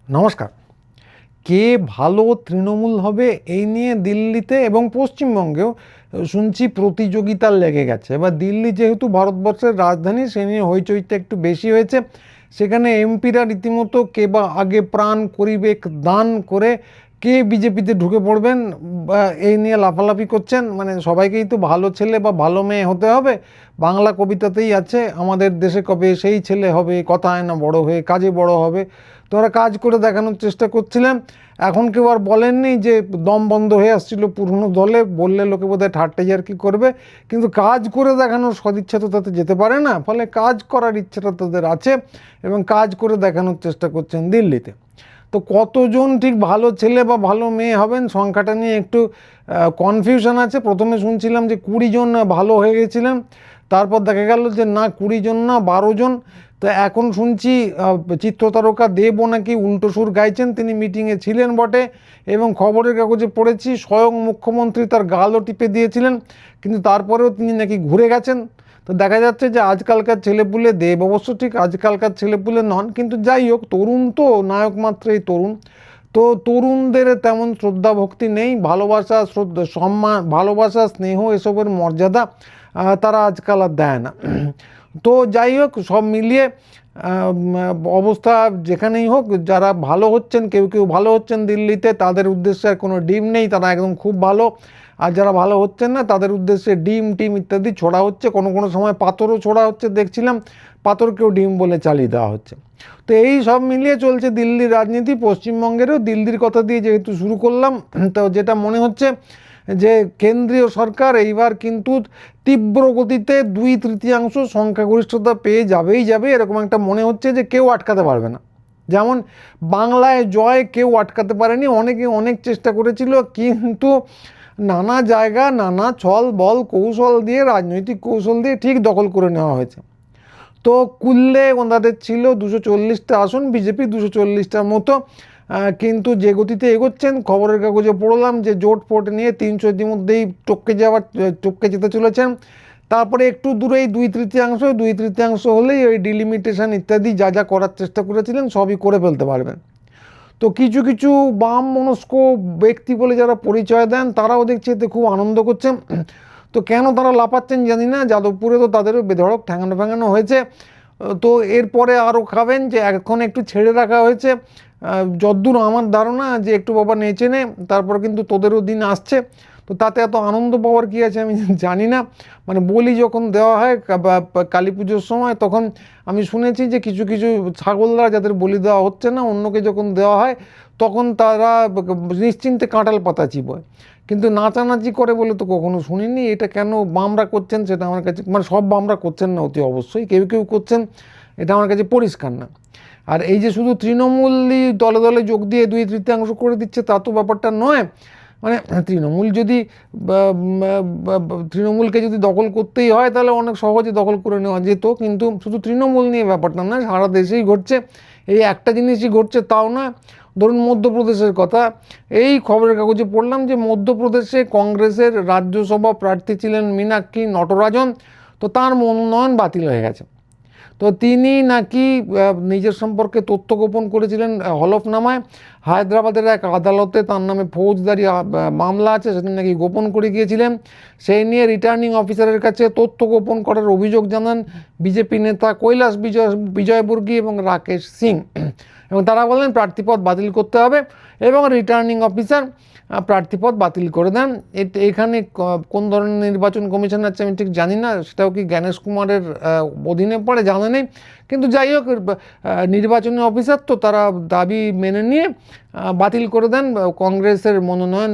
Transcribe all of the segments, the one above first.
নমস্কার। কে ভালো তৃণমূল হবে এই নিয়ে দিল্লিতে এবং পশ্চিমবঙ্গেও শুনছি প্রতিযোগিতা লেগে গেছে। এবার দিল্লি যেহেতু ভারতবর্ষের রাজধানী, সে নিয়ে হইচইটা একটু বেশি হয়েছে। সেখানে এমপিরা রীতিমতো কে বা আগে প্রাণ করিবেক দান করে কে বিজেপিতে ঢুকে পড়বেন বা এই নিয়ে লাফালাফি করছেন। মানে সবাইকেই তো ভালো ছেলে বা ভালো মেয়ে হতে হবে। বাংলা কবিতাতেই আছে, আমাদের দেশে কবে সেই ছেলে হবে, কথায় না বড় হয়ে কাজে বড় হবে। তো ওরা কাজ করে দেখানোর চেষ্টা করছিলেন। এখন কেউ আর বলেননি যে দম বন্ধ হয়ে আসছিল পুরনো দলে, বললে লোকে বোধহয় ঠাট্টাইয়ার্কি করবে, কিন্তু কাজ করে দেখানোর সদিচ্ছা তো তাতে যেতে পারে না। ফলে কাজ করার ইচ্ছাটা তাদের আছে এবং কাজ করে দেখানোর চেষ্টা করছেন দিল্লিতে। তো কতজন ঠিক ভালো ছেলে বা ভালো মেয়ে হবেন সংখ্যাটা নিয়ে একটু কনফিউশন আছে। প্রথমে শুনছিলাম যে 20 জন ভালো হয়ে গেছিলেন, তারপর দেখা গেল যে না 20 জন না 12 জন। তো এখন শুনছি চিত্রতারকা দেবও নাকি উল্টো সুর গাইছেন, তিনি মিটিংয়ে ছিলেন বটে এবং খবরের কাগজে পড়েছি স্বয়ং মুখ্যমন্ত্রী তার গালও টিপে দিয়েছিলেন, কিন্তু তারপরেও তিনি নাকি ঘুরে গেছেন। তো দেখা যাচ্ছে যে আজকালকার ছেলেপুলে, দেব অবশ্য ঠিক আজকালকার ছেলেপুলে নন, কিন্তু যাই হোক তরুণ তো, নায়ক মাত্রই তরুণ। তো তরুণদের তেমন শ্রদ্ধা ভক্তি নেই, ভালোবাসা শ্রদ্ধা সম্মান ভালোবাসা স্নেহ এসবের মর্যাদা তারা আজকাল আর দেয় না। তো যাই হোক সব মিলিয়ে অবস্থা যেখানেই হোক, যারা ভালো হচ্ছেন, কেউ কেউ ভালো হচ্ছেন দিল্লিতে, তাদের উদ্দেশ্যে আর কোনো ডিম নেই, তারা একদম খুব ভালো। আর যারা ভালো হচ্ছেন না তাদের উদ্দেশ্যে ডিম টিম ইত্যাদি ছোড়া হচ্ছে, কোনো কোনো সময় পাথরও ছোড়া হচ্ছে দেখছিলাম, পাথরকেও ডিম বলে চালিয়ে দেওয়া হচ্ছে। তো এই সব মিলিয়ে চলছে দিল্লির রাজনীতি। পশ্চিমবঙ্গেরও দিল্লির কথা দিয়ে যেহেতু শুরু করলাম, তো যেটা মনে হচ্ছে যে কেন্দ্রীয় সরকার এইবার কিন্তু তীব্র গতিতে 2/3 সংখ্যাগরিষ্ঠতা পেয়ে যাবেই যাবে, এরকম একটা মনে হচ্ছে যে কেউ আটকাতে পারবে না। যেমন বাংলায় জয় কেউ আটকাতে পারেনি, অনেকে অনেক চেষ্টা করেছিল, কিন্তু নানা জায়গা নানা ছল বল কৌশল দিয়ে, রাজনৈতিক কৌশল দিয়ে ঠিক দখল করে নেওয়া হয়েছে। তো কুল্লে ওনাদের ছিল 240টা আসন, বিজেপি 240টার মতো। কিন্তু যে গতিতে এগোচ্ছেন, খবরের কাগজে পড়লাম যে জোট ফোট নিয়ে 300 ইতিমধ্যেই টপকে যেতে চলেছেন। তারপরে একটু দূরেই 2/3 হলেই ওই ডিলিমিটেশন ইত্যাদি যা যা করার চেষ্টা করেছিলেন সবই করে ফেলতে পারবেন। তো কিছু কিছু বাম মনস্ক ব্যক্তি বলে যারা পরিচয় দেন, তারাও দেখছি এতে খুব আনন্দ করছেন। তো কেন তারা লাফাচ্ছেন জানি না, যাদবপুরে তো তাদেরও বেধড়ক ঠ্যাঙানো ফ্যাঙানো হয়েছে। তো এরপরে আরও খাবেন, যে এখন একটু ছেড়ে রাখা হয়েছে। যদ্দূর আমার ধারণা যে একটু বাবা নেচে নে, তারপর কিন্তু তোদেরও দিন আসছে। তো তাতে এত আনন্দ পাওয়ার কী আছে আমি জানি না। মানে বলি যখন দেওয়া হয় কালী পুজোর সময়, তখন আমি শুনেছি যে কিছু কিছু ছাগলরা যাদের বলি দেওয়া হচ্ছে না, অন্যকে যখন দেওয়া হয় তখন তারা নিশ্চিন্তে কাঁঠাল পাতা চিবোয়, কিন্তু নাচানাচি করে বলে তো কখনো শুনিনি। এটা কেন বামরা করছেন সেটা আমার কাছে, মানে সব বামরা করছেন না অতি অবশ্যই, কেউ কেউ করছেন, এটা আমার কাছে পরিষ্কার না। আর এই যে শুধু তৃণমূলই দলে দলে যোগ দিয়ে 2/3 করে দিচ্ছে তা তো ব্যাপারটা নয়। মানে তৃণমূল যদি তৃণমূলকে যদি দখল করতেই হয় তাহলে অনেক সহজে দখল করে নেওয়া যেত, কিন্তু শুধু তৃণমূল নিয়ে ব্যাপারটা নয়, সারা দেশেই ঘটছে। এই একটা জিনিসই ঘটছে তাও নয়। ধরুন মধ্যপ্রদেশের কথা, এই খবরের কাগজে পড়লাম যে মধ্যপ্রদেশে কংগ্রেসের রাজ্যসভা প্রার্থী ছিলেন মীনাক্ষী নটরাজন, তো তার মনোনয়ন বাতিল হয়ে গেছে। তো তিনি নাকি নিজের সম্পর্কে তথ্য গোপন করেছিলেন হলফনামায়। হায়দ্রাবাদের এক আদালতে তার নামে ফৌজদারি মামলা আছে, সেটা নাকি গোপন করে গিয়েছিলেন। সেই নিয়ে রিটার্নিং অফিসারের কাছে তথ্য গোপন করার অভিযোগ জানান বিজেপি নেতা কৈলাস বিজয়বর্গী এবং রাকেশ সিং, এবং তারা বললেন প্রার্থীপদ বাতিল করতে হবে, এবং রিটার্নিং অফিসার প্রার্থীপদ বাতিল করে দেন। এখানে কোন ধরনের নির্বাচন কমিশন আছে আমি ঠিক জানি না, সেটাও কি জ্ঞানেশ কুমারের অধীনে পড়ে জানা নেই, কিন্তু যাই হোক নির্বাচনী অফিসার তো তারা দাবি মেনে নিয়ে বাতিল করে দেন কংগ্রেসের মনোনয়ন,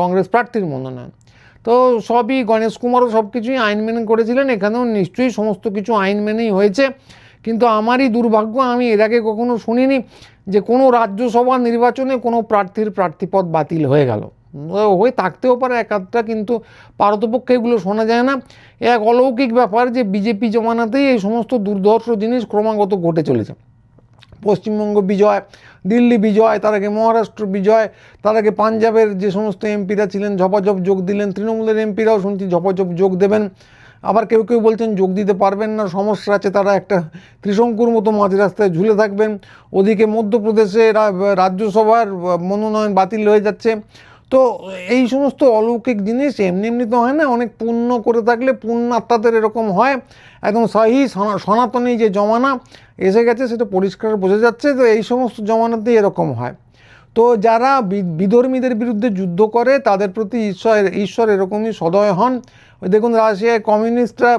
কংগ্রেস প্রার্থীর মনোনয়ন। তো সবই গণেশ কুমারও সব কিছুই আইন মেনে করেছিলেন, এখানেও নিশ্চয়ই সমস্ত কিছু আইন মেনেই হয়েছে। কিন্তু আমারই দুর্ভাগ্য, আমি এর আগে কখনো শুনিনি যে কোনো রাজ্যসভা নির্বাচনে কোনো প্রার্থীর প্রার্থীপদ বাতিল হয়ে গেল। হয়ে থাকতেও পারে এক আধটা, কিন্তু পারতপক্ষে এগুলো শোনা যায় না। এক অলৌকিক ব্যাপার যে বিজেপি জমানাতেই এই সমস্ত দুর্ধর্ষ জিনিস ক্রমাগত ঘটে চলেছে। পশ্চিমবঙ্গ বিজয়, দিল্লি বিজয়, তার আগে মহারাষ্ট্র বিজয়, তার আগে পাঞ্জাবের যে সমস্ত এমপিরা ছিলেন ঝপাঝপ যোগ দিলেন, তৃণমূলের এমপিরাও শুনছি ঝপাঝপ যোগ দেবেন। আবার কেউ কেউ বলছেন যোগ দিতে পারবেন না, সমস্যা আছে, তারা একটা ত্রিশঙ্কুর মতো মাঝ রাস্তায় ঝুলে থাকবেন। ওদিকে মধ্যপ্রদেশে রাজ্যসভার মনোনয়ন বাতিল হয়ে যাচ্ছে। তো এই সমস্ত অলৌকিক জিনিস এমনি এমনি তো হয় না, অনেক পুণ্য করে থাকলে পুণ্যাত্মাদের এরকম হয়। একদম সহি সনাতনী যে জমানা এসে গেছে সেটা পরিষ্কার বোঝা যাচ্ছে। তো এই সমস্ত জমানাতেই এরকম হয়। তো যারা বিধর্মীদের বিরুদ্ধে যুদ্ধ করে তাদের প্রতি ঈশ্বর এরকমই সদয় হন। ওই দেখুন, রাশিয়ায় কমিউনিস্টরা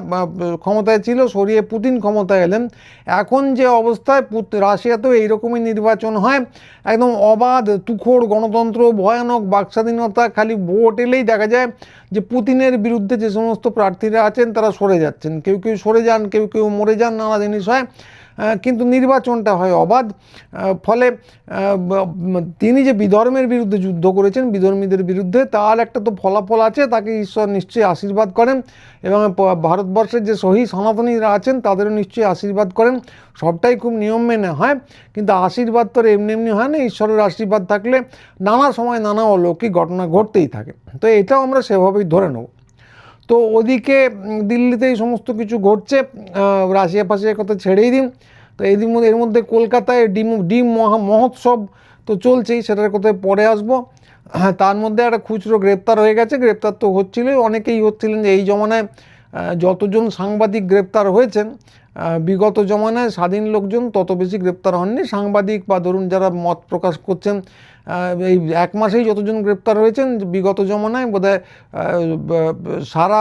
ক্ষমতায় ছিল, সরিয়ে পুতিন ক্ষমতায় এলেন। এখন যে অবস্থায় রাশিয়াতেও এইরকমই নির্বাচন হয়, একদম অবাধ তুখোড় গণতন্ত্র, ভয়ানক বাকস্বাধীনতা। খালি ভোট এলেই দেখা যায় যে পুতিনের বিরুদ্ধে যে সমস্ত প্রার্থীরা আছেন তারা সরে যাচ্ছেন, কেউ কেউ সরে যান, কেউ কেউ মরে যান, নানা জিনিস হয়, কিন্তু নির্বাচনটা হয় অবাধ। ফলে তিনি যে বিধর্মের বিরুদ্ধে যুদ্ধ করেছেন, বিধর্মীদের বিরুদ্ধে, তার একটা তো ফলাফল আছে, তাকে ঈশ্বর নিশ্চয়ই আশীর্বাদ করেন। এবং ভারতবর্ষের যে সহি সনাতনীরা আছেন তাদেরও নিশ্চয়ই আশীর্বাদ করেন। সবটাই খুব নিয়ম মেনে হয়, কিন্তু আশীর্বাদ তো এমনি এমনি হয় না। ঈশ্বরের আশীর্বাদ থাকলে নানা সময় নানা অলৌকিক ঘটনা ঘটতেই থাকে। তো এটাও আমরা সেভাবেই ধরে নেব। তো ওদিকে দিল্লিতে এই সমস্ত কিছু ঘটছে, রাশিয়া ফাশিয়ার কথা ছেড়েই দিন। তো এর মধ্যে কলকাতায় ডিম মহোৎসব তো চলছেই, সেটার কথায় পরে আসবো। তার মধ্যে একটা খুচরো গ্রেপ্তার হয়ে গেছে। গ্রেপ্তার তো হচ্ছিলই, অনেকেই হচ্ছিলেন। যে এই জমানায় যতজন সাংবাদিক গ্রেপ্তার হয়েছেন, বিগত জমানায় স্বাধীন লোকজন তত বেশি গ্রেপ্তার হননি। সাংবাদিক বা ধরুন যারা মত প্রকাশ করছেন, এই এক মাসেই যতজন গ্রেপ্তার হয়েছেন, বিগত জমানায় বোধহয় সারা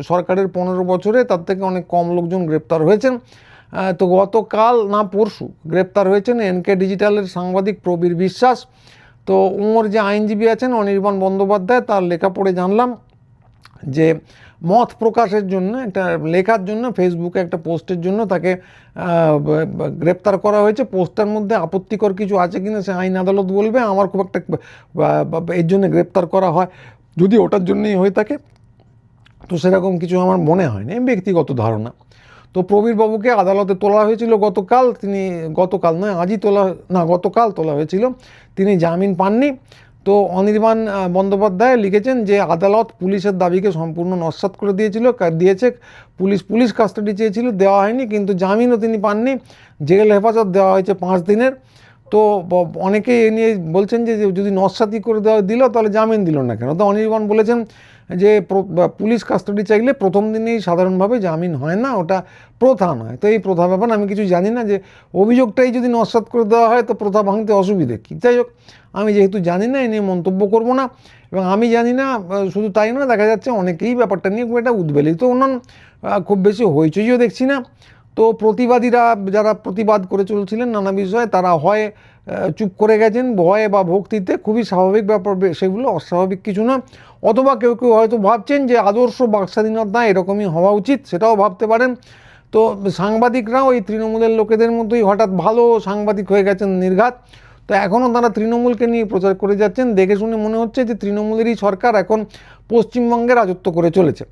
সরকারের 15 বছরে তার থেকে অনেক কম লোকজন গ্রেপ্তার হয়েছেন। তো গতকাল না পরশু গ্রেপ্তার হয়েছেন এনকে ডিজিটালের সাংবাদিক প্রবীর বিশ্বাস। তো ওর যে আইনজীবী আছেন অনির্বাণ বন্দ্যোপাধ্যায়, তার লেখা পড়ে জানলাম যে মত প্রকাশের জন্য, একটা লেখার জন্য, ফেসবুকে একটা পোস্টের জন্য তাকে গ্রেপ্তার করা হয়েছে। পোস্টের মধ্যে আপত্তিকর কিছু আছে কিনা সে আইন আদালত বলবে। আমার খুব একটা এর জন্য গ্রেপ্তার করা হয়, যদি ওটার জন্যই হয়ে থাকে, তো সেরকম কিছু আমার মনে হয়নি, ব্যক্তিগত ধারণা। তো প্রবীরবাবুকে আদালতে তোলা হয়েছিল গতকাল। তিনি গতকাল নয়, আজই গতকাল তোলা হয়েছিল। তিনি জামিন পাননি। তো অনির্বাণ বন্দ্যোপাধ্যায় লিখেছেন যে আদালত পুলিশের দাবিকে সম্পূর্ণ নস্যাৎ করে দিয়েছে। পুলিশ কাস্টাডি চেয়েছিল, দেওয়া হয়নি, কিন্তু জামিনও তিনি পাননি। জেল হেফাজত দেওয়া হয়েছে 5 দিনের। তো অনেকেই এ নিয়ে বলছেন যে যদি নস্যাৎই করে দিল তাহলে জামিন দিল না কেন। তো অনির্বাণ বলেছেন যে পুলিশ কাস্টাডি চাইলে প্রথম দিনেই সাধারণভাবে জামিন হয় না, ওটা প্রথা নয়। তো এই প্রথা ব্যাপার আমি কিছু জানি না, যে অভিযোগটাই যদি নস্যাৎ করে দেওয়া হয় তো প্রথা ভাঙতে অসুবিধে কী। যাই হোক, আমি যেহেতু জানি না, এ নিয়ে মন্তব্য করব না। এবং আমি জানি না, শুধু তাই নয়, দেখা যাচ্ছে অনেকেই ব্যাপারটা নিয়ে খুব একটা উদ্বেলিত নন, খুব বেশি হইচইও দেখছি না। তো প্রতিবাদীরা যারা প্রতিবাদ করে চলছিলেন নানা বিষয়ে, তারা হয় চুপ করে গেছেন ভয়ে বা ভক্তিতে, খুবই স্বাভাবিক ব্যাপার, সেগুলো অস্বাভাবিক কিছু না। অথবা কেউ কেউ হয়তো ভাবছেন যে আদর্শ বাকস্বাধীনতা এরকমই হওয়া উচিত, সেটাও ভাবতে পারেন। তো সাংবাদিকরাও এই তৃণমূলের লোকেদের মতোই হঠাৎ ভালো সাংবাদিক হয়ে গেছেন নির্ঘাত। তো এখনও তারা তৃণমূলকে নিয়ে প্রচার করে যাচ্ছেন। দেখে শুনে মনে হচ্ছে যে তৃণমূলেরই সরকার এখন পশ্চিমবঙ্গে রাজত্ব করে চলেছে।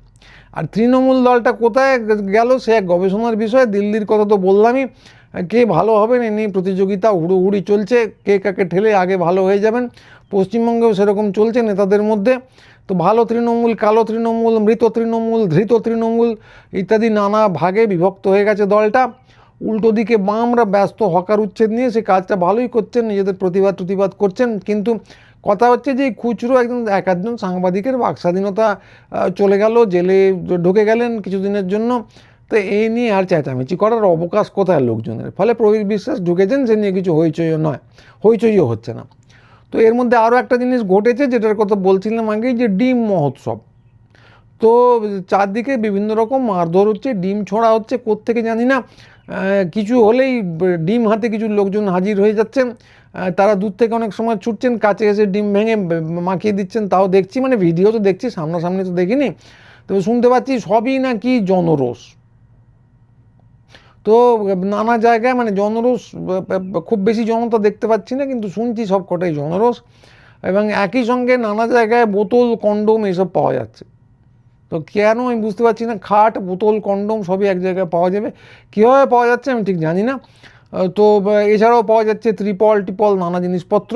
আর তৃণমূল দলটা কোথায় গেল সে এক গবেষণার বিষয়। দিল্লির কথা তো বললামই, কে ভালো হবেন এ নিয়ে প্রতিযোগিতা হুড়োহুড়ি চলছে, কে কাকে ঠেলে আগে ভালো হয়ে যাবেন। পশ্চিমবঙ্গেও সেরকম চলছে নেতাদের মধ্যে। তো ভালো তৃণমূল, কালো তৃণমূল, মৃত তৃণমূল, ধৃত তৃণমূল ইত্যাদি নানা ভাগে বিভক্ত হয়ে গেছে দলটা। উল্টো দিকে বামরা ব্যস্ত হকার উচ্ছেদ নিয়ে, সে কাজটা ভালোই করছেন, নিজেদের প্রতিবাদ করছেন। কিন্তু কথা হচ্ছে যে খুচরো এক একজন সাংবাদিকের বাকস্বাধীনতা চলে গেল, জেলে ঢুকে গেলেন কিছুদিনের জন্য। তো এই নিয়ে আর চেঁচামেচি করার অবকাশ কোথায় লোকজনের। ফলে প্রবীর বিশ্বাস ঢুকেছেন, সে নিয়ে কিছু হইচইও হচ্ছে না। তো এর মধ্যে আরও একটা জিনিস ঘটেছে, যেটার কথা বলছিলাম আগেই, যে ডিম মহোৎসব। তো চারদিকে বিভিন্ন রকম মারধর হচ্ছে, ডিম ছোঁড়া হচ্ছে, কোত্থেকে জানি না। কিছু হলেই ডিম হাতে কিছু লোকজন হাজির হয়ে যাচ্ছেন। তারা দূর থেকে অনেক সময় ছুটছেন, কাছে এসে ডিম ভেঙে মাখিয়ে দিচ্ছেন, তাও দেখছি, মানে ভিডিও তো দেখছি, সামনাসামনি তো দেখিনি। তবে শুনতে পাচ্ছি সবই নাকি জনরোষ। তো নানা জায়গায় মানে জনরোষ, খুব বেশি জনতা দেখতে পাচ্ছি না, কিন্তু শুনছি সব কটাই জনরোষ। এবং একই সঙ্গে নানা জায়গায় বোতল, কন্ডোম এসব পাওয়া যাচ্ছে। তো কেন আমি বুঝতে পারছি না, খাট, বোতল, কন্ডোম সবই এক জায়গায় পাওয়া যাবে, কীভাবে পাওয়া যাচ্ছে আমি ঠিক জানি না। তো এছাড়াও পাওয়া যাচ্ছে ত্রিপল নানা জিনিসপত্র,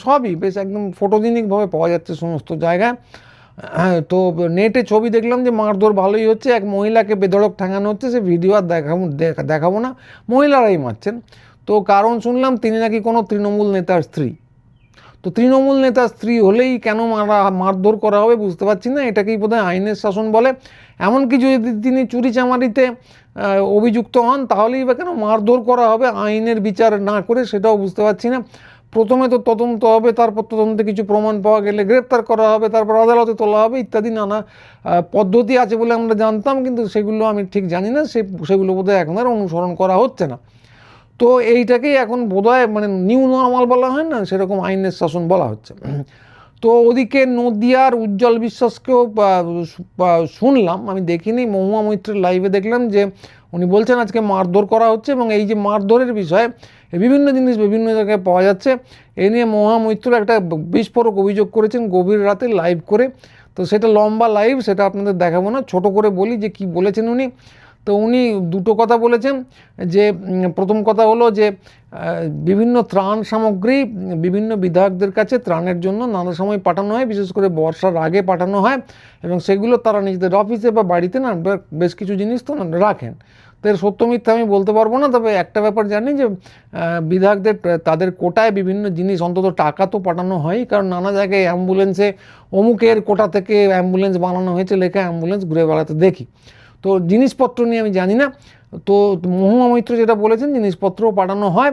সবই বেশ একদম ফটোজেনিকভাবে পাওয়া যাচ্ছে সমস্ত জায়গায়। হ্যাঁ, তো নেটে ছবি দেখলাম যে মারধর ভালোই হচ্ছে, এক মহিলাকে বেধড়ক ঠ্যাঙানো হচ্ছে, সে ভিডিও আর দেখাবো না, মহিলারাই মারছেন। তো কারণ শুনলাম তিনি নাকি কোনো তৃণমূল নেতার স্ত্রী। তো তৃণমূল নেতার স্ত্রী হলেই কেন মারধর করা হবে বুঝতে পারছি না, এটাকেই বোধহয় আইনের শাসন বলে। এমনকি যদি তিনি চুরি চামারিতে অভিযুক্ত হন তাহলেই বা কেন মারধর করা হবে আইনের বিচার না করে, সেটাও বুঝতে পারছি না। প্রথমে তো তদন্ত হবে, তারপর তদন্তে কিছু প্রমাণ পাওয়া গেলে গ্রেপ্তার করা হবে, তারপর আদালতে তোলা হবে, ইত্যাদি নানা পদ্ধতি আছে বলে আমরা জানতাম, কিন্তু সেগুলো আমি ঠিক জানি না, সেগুলো বোধহয় এখন আর অনুসরণ করা হচ্ছে না। তো এইটাকেই এখন বোধহয় মানে নিউ নর্মাল বলা হয় না, সেরকম আইনের শাসন বলা হচ্ছে। তো ওদিকে নদিয়ার উজ্জ্বল বিশ্বাসকেও শুনলাম, আমি দেখিনি, মহুয়া মৈত্রের লাইভে দেখলাম যে উনি বলছেন আজকে মারধর করা হচ্ছে, এবং এই যে মারধরের বিষয়ে বিভিন্ন জিনিস বিভিন্ন জায়গায় পাওয়া যাচ্ছে, এ নিয়ে মহুয়া মৈত্র একটা বিস্ফোরক অভিযোগ করেছেন গভীর রাতে লাইভ করে। তো সেটা লম্বা লাইভ, সেটা আপনাদের দেখাবো না, ছোট করে বলি যে কি বলেছেন উনি। তো উনি দুটো কথা বলেছেন, যে প্রথম কথা হলো যে বিভিন্ন ত্রাণ সামগ্রী বিভিন্ন বিধায়কদের কাছে ত্রাণের জন্য নানা সময় পাঠানো হয়, বিশেষ করে বর্ষার আগে পাঠানো হয়, এবং সেগুলো তারা নিজেদের অফিসে বা বাড়িতে না বেশ কিছু জিনিস তো রাখেন। তো এর সত্য মিথ্যা আমি বলতে পারবো না, তবে একটা ব্যাপার জানি যে বিধায়কদের তাদের কোটায় বিভিন্ন জিনিস, অন্তত টাকা তো পাঠানো হয়, কারণ নানা জায়গায় অ্যাম্বুলেন্সে অমুকের কোটা থেকে অ্যাম্বুলেন্স বানানো হয়েছে লেখা অ্যাম্বুলেন্স ঘুরে বেড়াতে দেখি। তো জিনিসপত্র নিয়ে আমি জানি না। তো মহুয়া মৈত্র যেটা বলেছেন জিনিসপত্রও পাঠানো হয়,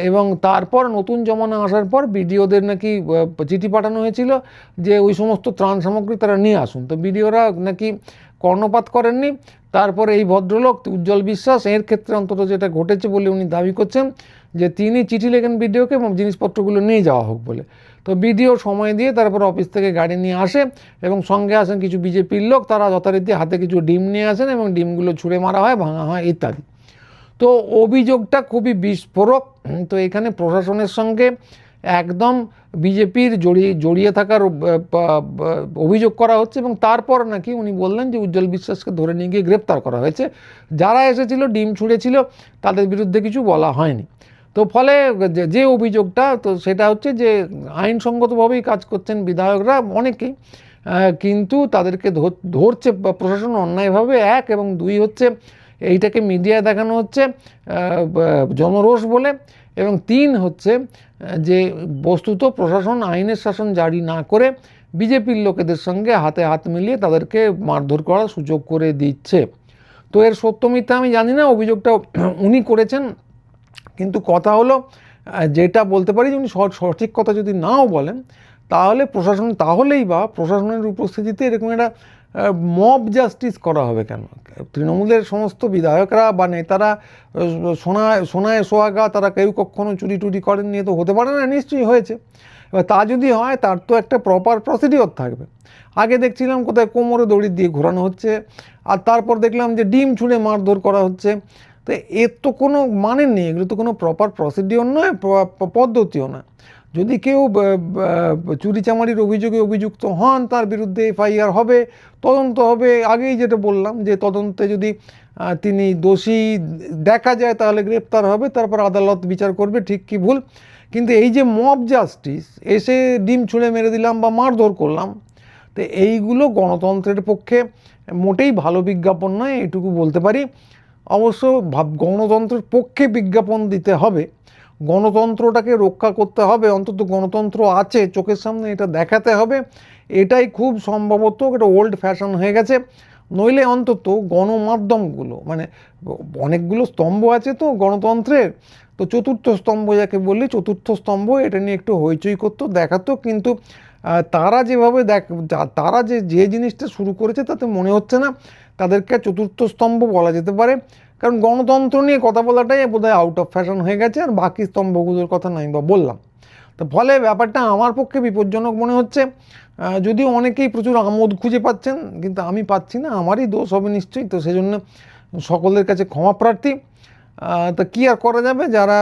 এবং তারপর নতুন জমানা আসার পর বিডিওদের নাকি চিঠি পাঠানো হয়েছিল যে ওই সমস্ত ত্রাণ সামগ্রী তারা নিয়ে আসুন। তো বিডিওরা নাকি কর্ণপাত করেননি। তারপরে এই ভদ্রলোক উজ্জ্বল বিশ্বাস, এর ক্ষেত্রে অন্তত যেটা ঘটেছে বলে উনি দাবি করছেন যে তিনি চিঠি লেখেন বিডিওকে এবং জিনিসপত্রগুলো নিয়ে যাওয়া হোক বলে। তো বিডিও সময় দিয়ে তারপর অফিস থেকে গাড়ি নিয়ে আসে, এবং সঙ্গে আসেন কিছু বিজেপির লোক, তারা যথারীতি হাতে কিছু ডিম নিয়ে আসেন এবং ডিমগুলো ছুঁড়ে মারা হয়, ভাঙা হয় ইত্যাদি। তো অভিযোগটা খুবই বিস্ফোরক। তো এখানে প্রশাসনের সঙ্গে একদম বিজেপির জড়িয়ে থাকার অভিযোগ করা হচ্ছে, এবং তারপর নাকি উনি বললেন যে উজ্জ্বল বিশ্বাসকে ধরে নিয়ে গিয়ে গ্রেপ্তার করা হয়েছে, যারা এসেছিল ডিম ছুঁড়েছিল তাদের বিরুদ্ধে কিছু বলা হয়নি। তো ফলে যে অভিযোগটা, তো সেটা হচ্ছে যে আইনসঙ্গতভাবেই কাজ করছেন বিধায়করা অনেকেই, কিন্তু তাদেরকে ধরছে প্রশাসন অন্যায়ভাবে, এক, এবং দুই হচ্ছে এইটাকে মিডিয়ায় দেখানো হচ্ছে জনরোষ বলে, এবং তিন হচ্ছে যে বস্তুত প্রশাসন আইনের শাসন জারি না করে বিজেপির লোকেদের সঙ্গে হাতে হাত মিলিয়ে তাদেরকে মারধর করার সুযোগ করে দিচ্ছে। তো এর সত্য মিথ্যা আমি জানি না, অভিযোগটা উনি করেছেন, কিন্তু কথা হলো যেটা বলতে পারি যে উনি সঠিক কথা যদি নাও বলেন, তাহলেই বা প্রশাসনের উপস্থিতিতে এরকম একটা মব জাস্টিস করা হবে কেন? তৃণমূলের সমস্ত বিধায়করা বা নেতারা সোনায় সোহাগা, তারা কেউ কখনো চুরি টুরি করেন নিয়ে তো হতে পারে না, নিশ্চয়ই হয়েছে। এবার তা যদি হয় তার তো একটা প্রপার প্রসিডিওর থাকবে। আগে দেখছিলাম কোথায় কোমরে দড়ি দিয়ে ঘোরানো হচ্ছে, আর তারপর দেখলাম যে ডিম ছুঁড়ে মারধর করা হচ্ছে। তো এর তো কোনো মানে নেই, এগুলো তো কোনো প্রপার প্রসিডিওর নয়, পদ্ধতিও নয়। যদি কেউ চুরি চামারির অভিযোগে অভিযুক্ত হন, তার বিরুদ্ধে এফআইআর হবে, তদন্ত হবে, আগেই যেটা বললাম যে তদন্তে যদি তিনি দোষী দেখা যায় তাহলে গ্রেপ্তার হবে, তারপর আদালত বিচার করবে ঠিক কি ভুল। কিন্তু এই যে মব জাস্টিস, এসে ডিম ছুঁড়ে মেরে দিলাম বা মারধর করলাম, তো এইগুলো গণতন্ত্রের পক্ষে মোটেই ভালো বিজ্ঞাপন নয়, এটুকু বলতে পারি। অবশ্য গণতন্ত্রের পক্ষে বিজ্ঞাপন দিতে হবে, গণতন্ত্রটাকে রক্ষা করতে হবে, অন্তত গণতন্ত্র আছে চোখের সামনে এটা দেখাতে হবে। এটাই খুব সম্ভবত এটা ওল্ড ফ্যাশন হয়ে গেছে। নইলে অন্তত গণমাধ্যমগুলো, মানে অনেকগুলো স্তম্ভ আছে তো গণতন্ত্রের, তো চতুর্থ স্তম্ভ যাকে বললি, চতুর্থ স্তম্ভ এটা নিয়ে একটু হইচই করতো, দেখাতো। কিন্তু তারা যেভাবে তারা যে জিনিসটা শুরু করেছে তাতে মনে হচ্ছে না তাদেরকে চতুর্থ স্তম্ভ বলা যেতে পারে, কারণ গণতন্ত্র নিয়ে কথা বলাটাই বোধহয় আউট অফ ফ্যাশন হয়ে গেছে, আর বাকি স্তম্ভগুলোর কথা নাই বা বললাম। তো ফলে ব্যাপারটা আমার পক্ষে বিপজ্জনক মনে হচ্ছে, যদিও অনেকেই প্রচুর আমোদ খুঁজে পাচ্ছেন, কিন্তু আমি পাচ্ছি না, আমারই দোষ হবে নিশ্চয়ই। তো সেই জন্য সকলের কাছে ক্ষমা প্রার্থী। তা কী আর করা যাবে, যারা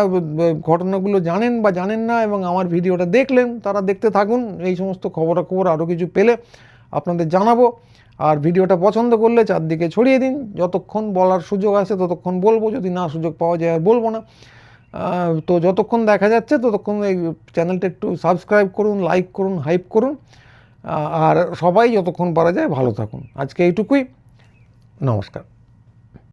ঘটনাগুলো জানেন বা জানেন না এবং আমার ভিডিওটা দেখলেন তারা দেখতে থাকুন, এই সমস্ত খবরাখবর আরও কিছু পেলে আপনাদের জানাবো। আর ভিডিওটা পছন্দ করলে চারদিকে ছড়িয়ে দিন, যতক্ষণ বলার সুযোগ আছে ততক্ষণ বলবো, যদি না সুযোগ পাওয়া যায় আর বলবো না। তো যতক্ষণ দেখা যাচ্ছে ততক্ষণ এই চ্যানেলটা একটু সাবস্ক্রাইব করুন, লাইক করুন, হাইপ করুন। আর সবাই যতক্ষণ পারা যায় ভালো থাকুন। আজকে এইটুকুই, নমস্কার।